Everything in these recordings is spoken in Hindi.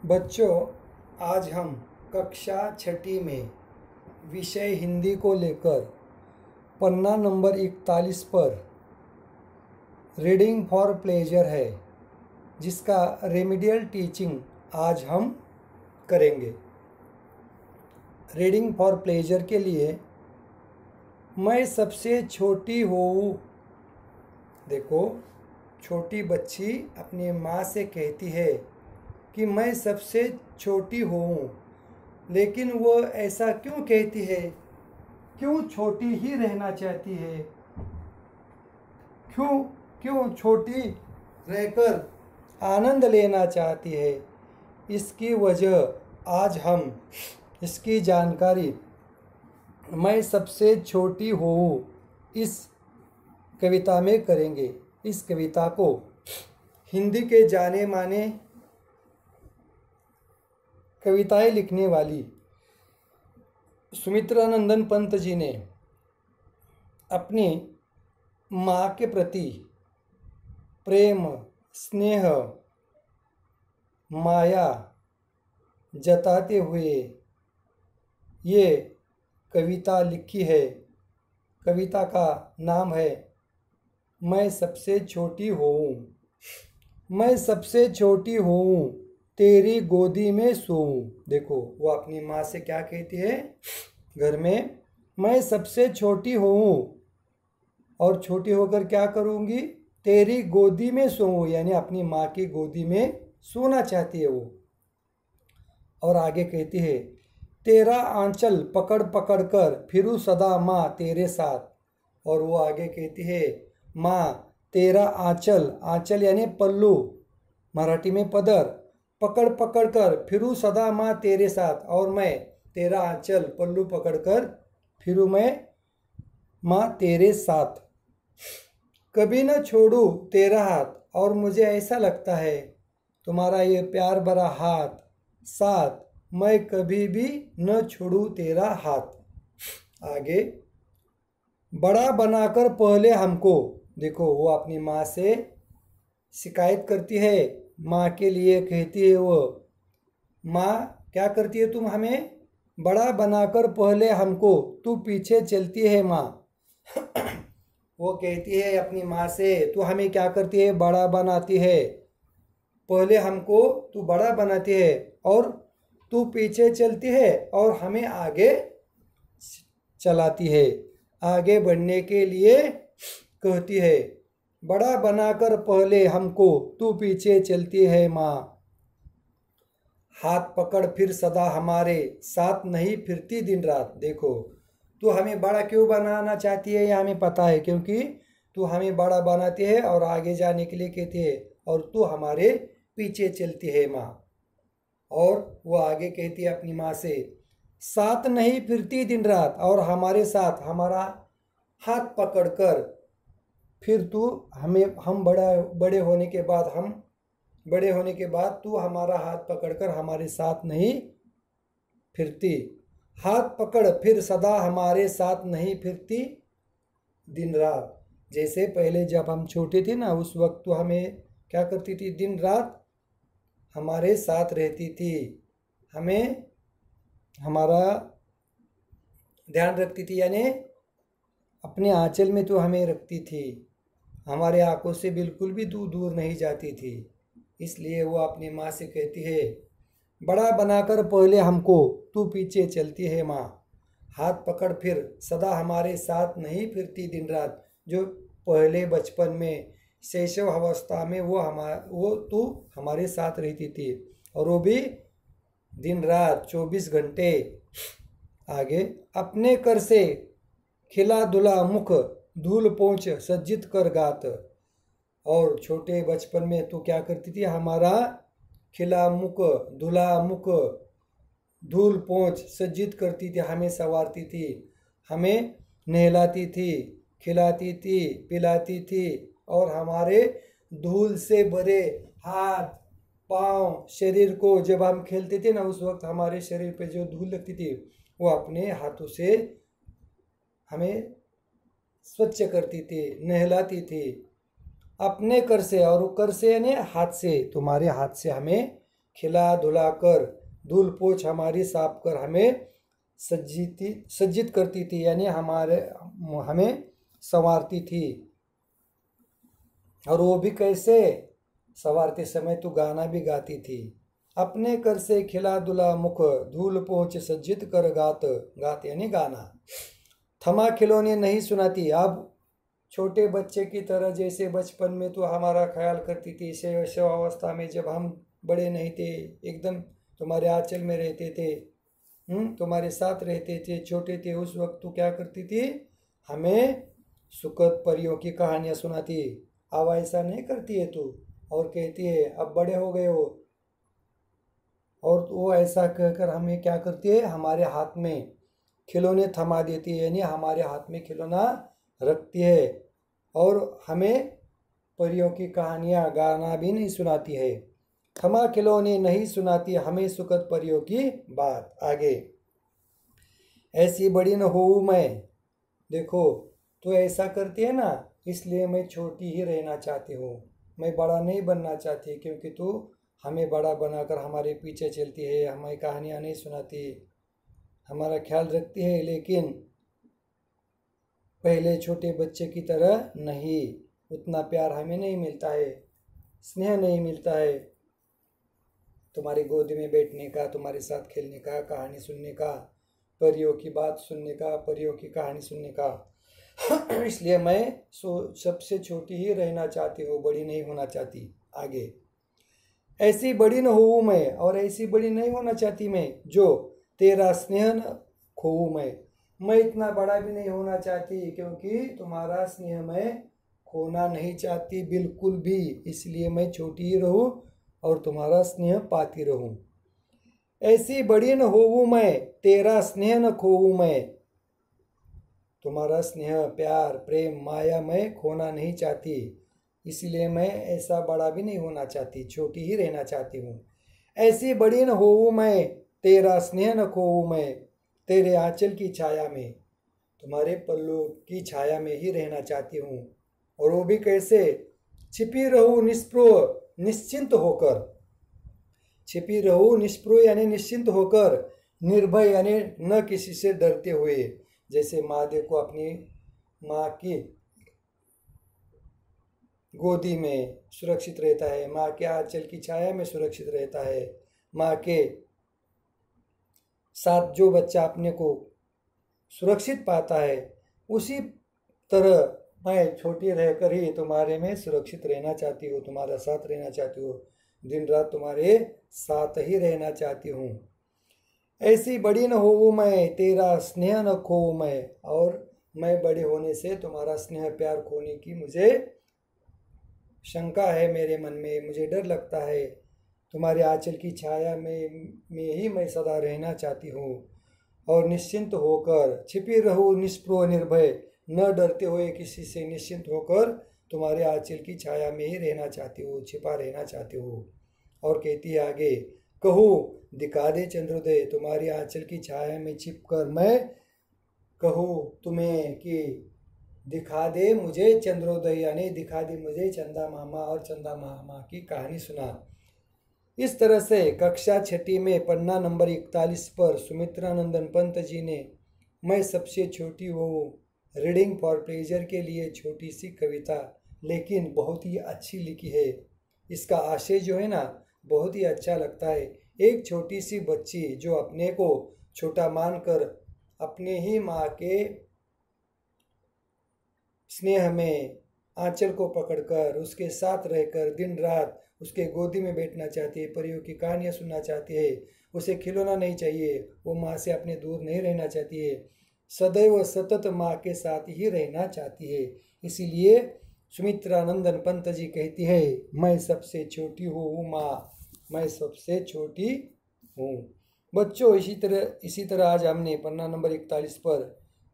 बच्चों, आज हम कक्षा छठी में विषय हिंदी को लेकर पन्ना नंबर 41 पर रीडिंग फॉर प्लेजर है, जिसका रेमिडियल टीचिंग आज हम करेंगे। रीडिंग फॉर प्लेजर के लिए मैं सबसे छोटी हूँ। देखो, छोटी बच्ची अपनी माँ से कहती है कि मैं सबसे छोटी हूँ, लेकिन वो ऐसा क्यों कहती है? क्यों छोटी ही रहना चाहती है? क्यों क्यों छोटी रहकर आनंद लेना चाहती है? इसकी वजह आज हम इसकी जानकारी मैं सबसे छोटी हूँ इस कविता में करेंगे। इस कविता को हिंदी के जाने माने कविताएं लिखने वाली सुमित्रानंदन पंत जी ने अपनी माँ के प्रति प्रेम, स्नेह, माया जताते हुए ये कविता लिखी है। कविता का नाम है मैं सबसे छोटी हूँ। मैं सबसे छोटी हूँ, तेरी गोदी में सोऊं। देखो, वो अपनी माँ से क्या कहती है घर में? मैं सबसे छोटी हूँ और छोटी होकर क्या करूँगी? तेरी गोदी में सोऊं, यानी अपनी माँ की गोदी में सोना चाहती है वो। और आगे कहती है तेरा आंचल पकड़ पकड़ कर फिरूं सदा माँ तेरे साथ। और वो आगे कहती है माँ तेरा आंचल, आंचल यानी पल्लू, मराठी में पदर, पकड़ पकड़ कर फिरूं सदा माँ तेरे साथ। और मैं तेरा आंचल पल्लू पकड़कर फिरूं मैं माँ तेरे साथ। कभी न छोड़ूं तेरा हाथ, और मुझे ऐसा लगता है तुम्हारा ये प्यार भरा हाथ साथ, मैं कभी भी न छोड़ूं तेरा हाथ। आगे, बड़ा बनाकर पहले हमको। देखो, वो अपनी माँ से शिकायत करती है, माँ के लिए कहती है वो, माँ क्या करती है तुम हमें? बड़ा बनाकर पहले हमको, तू पीछे चलती है माँ। वो कहती है अपनी माँ से, तू हमें क्या करती है? बड़ा बनाती है। पहले हमको तू बड़ा बनाती है और तू पीछे चलती है और हमें आगे चलाती है, आगे बढ़ने के लिए कहती है। बड़ा बनाकर पहले हमको, तू पीछे चलती है माँ। हाथ पकड़ फिर सदा हमारे साथ नहीं फिरती दिन रात। देखो, तू हमें बड़ा क्यों बनाना चाहती है ये हमें पता है, क्योंकि तू हमें बड़ा बनाती है और आगे जाने के लिए कहती है, और तू हमारे पीछे चलती है माँ। और वो आगे कहती है अपनी माँ से, साथ नहीं फिरती दिन रात, और हमारे साथ, हमारा हाथ पकड़कर फिर तू हमें, हम बड़े होने के बाद तू हमारा हाथ पकड़कर हमारे साथ नहीं फिरती। हाथ पकड़ फिर सदा हमारे साथ नहीं फिरती दिन रात। जैसे पहले जब हम छोटे थे ना, उस वक्त तो हमें क्या करती थी? दिन रात हमारे साथ रहती थी, हमें हमारा ध्यान रखती थी, यानी अपने आंचल में तो हमें रखती थी, हमारे आंखों से बिल्कुल भी दूर नहीं जाती थी। इसलिए वो अपनी माँ से कहती है, बड़ा बनाकर पहले हमको, तू पीछे चलती है माँ। हाथ पकड़ फिर सदा हमारे साथ नहीं फिरती दिन रात। जो पहले बचपन में, शैशव अवस्था में वो तू हमारे साथ रहती थी, और वो भी दिन रात 24 घंटे। आगे, अपने कर से खिला दुला मुख, धूल पोंछ सज्जित कर गात। और छोटे बचपन में तो क्या करती थी? हमारा खिला मुख, धुला मुख, धूल पोंछ सज्जित करती थी, हमें संवारती थी, हमें नहलाती थी, खिलाती थी, पिलाती थी, और हमारे धूल से भरे हाथ पाँव, शरीर को जब हम खेलते थे ना, उस वक्त हमारे शरीर पे जो धूल लगती थी वो अपने हाथों से हमें स्वच्छ करती थी, नहलाती थी अपने कर से। और वो कर से यानी हाथ से, तुम्हारे हाथ से हमें खिला धुला कर, धूल पोछ हमारी साफ कर हमें सज्जित करती थी, यानी हमें संवारती थी। और वो भी कैसे? संवारते समय तो गाना भी गाती थी। अपने कर से खिला दुला मुख, धूल पोछ सज्जित कर गात, गात यानी गाना। थमा खिलौने नहीं सुनाती। अब छोटे बच्चे की तरह जैसे बचपन में तो हमारा ख्याल करती थी, इसे अवस्था में जब हम बड़े नहीं थे, एकदम तुम्हारे आंचल में रहते थे, तुम्हारे साथ रहते थे, छोटे थे, उस वक्त तो क्या करती थी? हमें सुखद परियों की कहानियां सुनाती। अब ऐसा नहीं करती है तू, और कहती है अब बड़े हो गए हो, और वो ऐसा कहकर हमें क्या करती है? हमारे हाथ में खिलौने थमा देती है, यानी हमारे हाथ में खिलौना रखती है, और हमें परियों की कहानियां गाना भी नहीं सुनाती है। थमा खिलौने नहीं सुनाती हमें सुखद परियों की बात। आगे, ऐसी बड़ी न हो मैं। देखो, तो ऐसा करती है ना, इसलिए मैं छोटी ही रहना चाहती हूँ, मैं बड़ा नहीं बनना चाहती, क्योंकि तू हमें बड़ा बनाकर हमारे पीछे चलती है, हमें कहानियाँ नहीं सुनाती, हमारा ख्याल रखती है, लेकिन पहले छोटे बच्चे की तरह नहीं, उतना प्यार हमें नहीं मिलता है, स्नेह नहीं मिलता है, तुम्हारी गोद में बैठने का, तुम्हारे साथ खेलने का, कहानी सुनने का, परियों की बात सुनने का, परियों की कहानी सुनने का। इसलिए मैं सबसे छोटी ही रहना चाहती हूँ, बड़ी नहीं होना चाहती। आगे, ऐसी बड़ी न होऊं मैं, और ऐसी बड़ी नहीं होना चाहती मैं, जो तेरा स्नेह न खोऊं मैं इतना बड़ा भी नहीं होना चाहती, क्योंकि तुम्हारा स्नेह मैं खोना नहीं चाहती बिल्कुल भी, इसलिए मैं छोटी ही रहूं और तुम्हारा स्नेह पाती रहूं। ऐसी बड़ी न होऊं मैं, तेरा स्नेह न खोऊं मैं, तुम्हारा स्नेह, प्यार, प्रेम, माया मैं खोना नहीं चाहती, इसलिए मैं ऐसा बड़ा भी नहीं होना चाहती, छोटी ही रहना चाहती हूँ। ऐसी बड़ी न होऊं मैं, तेरा स्नेह न खोऊं मैं, तेरे आंचल की छाया में, तुम्हारे पल्लू की छाया में ही रहना चाहती हूँ। और वो भी कैसे? छिपी रहूं निस्पृह निश्चिंत होकर, छिपी रहूं निस्पृह यानी निश्चिंत होकर, निर्भय यानी न किसी से डरते हुए। जैसे माँ देखो अपनी माँ की गोदी में सुरक्षित रहता है, माँ के आंचल की छाया में सुरक्षित रहता है, माँ के साथ जो बच्चा अपने को सुरक्षित पाता है, उसी तरह मैं छोटी रहकर ही तुम्हारे में सुरक्षित रहना चाहती हूँ, तुम्हारा साथ रहना चाहती हूँ, दिन रात तुम्हारे साथ ही रहना चाहती हूँ। ऐसी बड़ी न हो मैं, तेरा स्नेह न खो मैं, और मैं बड़े होने से तुम्हारा स्नेह प्यार खोने की मुझे शंका है, मेरे मन में मुझे डर लगता है। तुम्हारे आंचल की छाया में ही मैं सदा रहना चाहती हूँ, और निश्चिंत होकर छिपी रहूँ निष्प्रो निर्भय, न डरते हुए किसी से, निश्चिंत होकर तुम्हारे आंचल की छाया में ही रहना चाहती हूँ, छिपा रहना चाहती हूँ। और कहती है आगे, कहूँ दिखा दे चंद्रोदय, तुम्हारी आंचल की छाया में छिपकर मैं कहूँ तुम्हें कि दिखा दे मुझे चंद्रोदय, यानी दिखा दे मुझे चंदा मामा और चंदा मामा की कहानी सुना। इस तरह से कक्षा छठी में पन्ना नंबर 41 पर सुमित्रानंदन पंत जी ने मैं सबसे छोटी हूँ रीडिंग फॉर प्लेजर के लिए छोटी सी कविता, लेकिन बहुत ही अच्छी लिखी है। इसका आशय जो है ना, बहुत ही अच्छा लगता है। एक छोटी सी बच्ची जो अपने को छोटा मानकर अपने ही माँ के स्नेह में आंचल को पकड़कर उसके साथ रहकर दिन रात उसके गोदी में बैठना चाहती है, परियों की कहानियाँ सुनना चाहती है, उसे खिलौना नहीं चाहिए, वो माँ से अपने दूर नहीं रहना चाहती है, सदैव सतत माँ के साथ ही रहना चाहती है। इसीलिए सुमित्रानंदन पंत जी कहती है, मैं सबसे छोटी हूँ माँ, मैं सबसे छोटी हूँ। बच्चों, इसी तरह आज हमने पन्ना नंबर 41 पर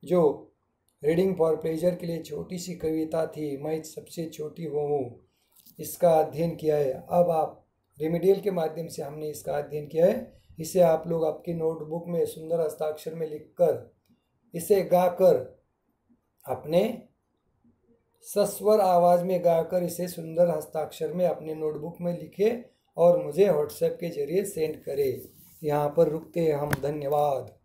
जो रीडिंग फॉर प्लेजर के लिए छोटी सी कविता थी, मैं सबसे छोटी हूँ, इसका अध्ययन किया है। अब आप रेमेडियल के माध्यम से हमने इसका अध्ययन किया है। इसे आप लोग आपकी नोटबुक में सुंदर हस्ताक्षर में लिखकर, इसे गाकर, अपने सस्वर आवाज़ में गाकर इसे सुंदर हस्ताक्षर में अपने नोटबुक में लिखें और मुझे व्हाट्सएप के ज़रिए सेंड करें। यहाँ पर रुकते हैं हम। धन्यवाद।